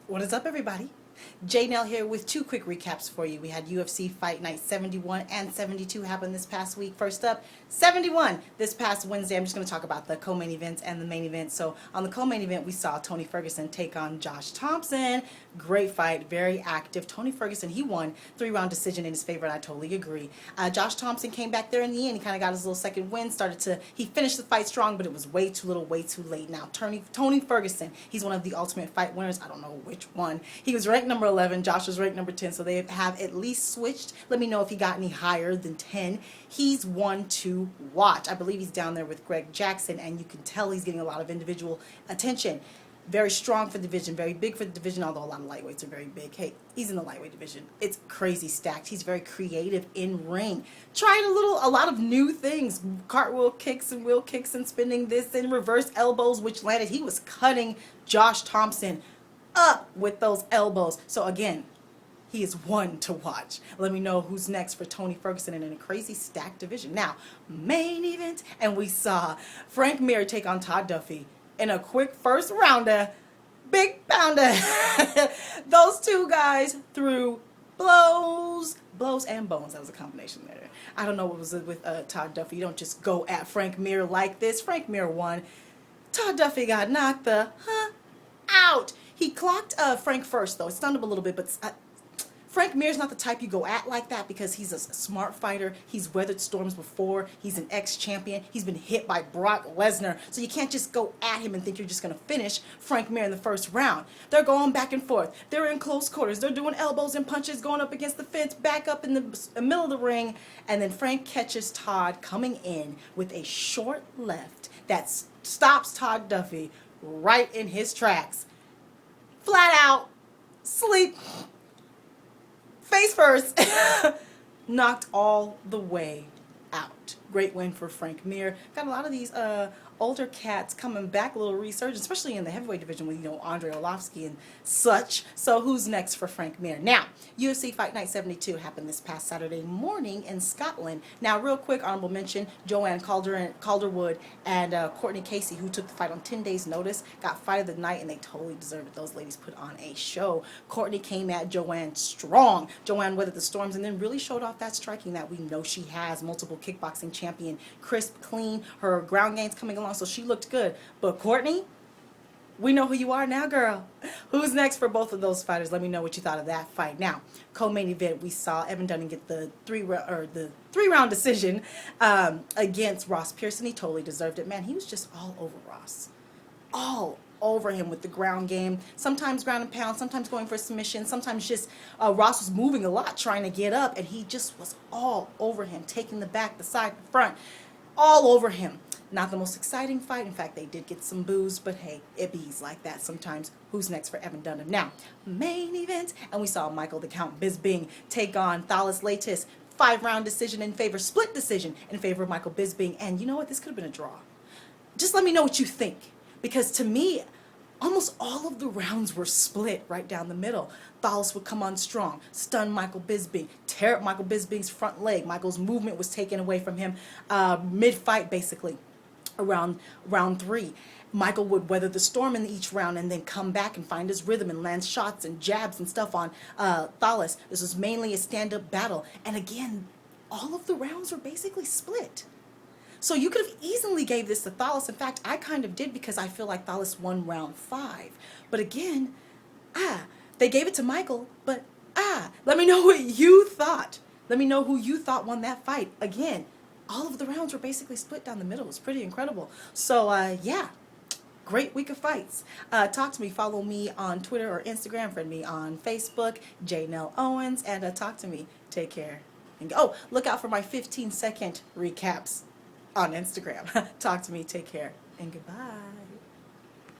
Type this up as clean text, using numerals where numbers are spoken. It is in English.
What is up, everybody? J Nell here with two quick recaps for you. We had UFC Fight Night 71 and 72 happen this past week. First up, 71 this past Wednesday. I'm just going to talk about the co-main events and the main event. So on the co-main event, we saw Tony Ferguson take on Josh Thompson. Great fight, very active. Tony Ferguson, he won 3-round decision in his favor, and I totally agree. Josh Thompson came back there in the end. He kind of got his little second win. He finished the fight strong, but it was way too little, way too late. Now, Tony Ferguson, he's one of the Ultimate Fight winners. I don't know which one. He was ranked number 11. Josh was ranked number 10, so they have at least switched. Let me know if he got any higher than 10. He's one to watch. I believe he's down there with Greg Jackson, and you can tell he's getting a lot of individual attention. Very strong for the division, very big for the division, although a lot of lightweights are very big. Hey, he's in the lightweight division. It's crazy stacked. He's very creative in ring. Trying a lot of new things. Cartwheel kicks and wheel kicks and spinning this and reverse elbows, which landed. He was cutting Josh Thompson up with those elbows. So again, he is one to watch. Let me know who's next for Tony Ferguson in a crazy stacked division. Now, main event, and we saw Frank Mir take on Todd Duffee in a quick first rounder, big pounder. Those two guys threw blows and bones. That was a combination there. I don't know what was it with Todd Duffee. You don't just go at Frank Mir like this. Frank Mir won. Todd Duffee got knocked out. He clocked Frank first, though. It stunned him a little bit, but Frank Mir's not the type you go at like that because he's a smart fighter. He's weathered storms before. He's an ex-champion. He's been hit by Brock Lesnar. So you can't just go at him and think you're just going to finish Frank Mir in the first round. They're going back and forth. They're in close quarters. They're doing elbows and punches, going up against the fence, back up in the middle of the ring. And then Frank catches Todd coming in with a short left that stops Todd Duffee right in his tracks. Flat out, sleep, face first, knocked all the way out. Great win for Frank Mir. Got a lot of these older cats coming back, a little resurgence, especially in the heavyweight division with, Andre Arlovsky and such. So who's next for Frank Mir? Now, UFC Fight Night 72 happened this past Saturday morning in Scotland. Now, real quick, honorable mention, Joanne Calderwood and Courtney Casey, who took the fight on 10 days' notice, got fight of the night, and they totally deserved it. Those ladies put on a show. Courtney came at Joanne strong. Joanne weathered the storms and then really showed off that striking that we know she has. Multiple kickboxing champion, crisp, clean. Her ground game's coming along, so she looked good. But Courtney, we know who you are now, girl. Who's next for both of those fighters? Let me know what you thought of that fight. Now, co-main event, we saw Evan Dunning get the three-round decision against Ross Pearson. He totally deserved it. Man, he was just all over Ross. All over him with the ground game. Sometimes ground and pound, sometimes going for submission, sometimes just Ross was moving a lot trying to get up, and he just was all over him, taking the back, the side, the front, all over him. Not the most exciting fight. In fact, they did get some boos, but hey, it bees like that sometimes. Who's next for Evan Dunham? Now, main event, and we saw Michael the Count Bisping take on Thales Leites. 5-round decision in favor, split decision in favor of Michael Bisping. And you know what? This could have been a draw. Just let me know what you think. Because to me, almost all of the rounds were split right down the middle. Thales would come on strong, stun Michael Bisping, tear up Michael Bisping's front leg. Michael's movement was taken away from him mid-fight, basically, around round 3. Michael would weather the storm in each round and then come back and find his rhythm and land shots and jabs and stuff on Thales. This was mainly a stand-up battle. And again, all of the rounds were basically split. So you could have easily gave this to Thales. In fact, I kind of did because I feel like Thales won round 5. But again, they gave it to Michael, but let me know what you thought. Let me know who you thought won that fight. Again, all of the rounds were basically split down the middle. It was pretty incredible. So, yeah, great week of fights. Talk to me. Follow me on Twitter or Instagram. Friend me on Facebook, J Nell Owens, and talk to me. Take care. And look out for my 15-second recaps on Instagram. Talk to me. Take care. And goodbye.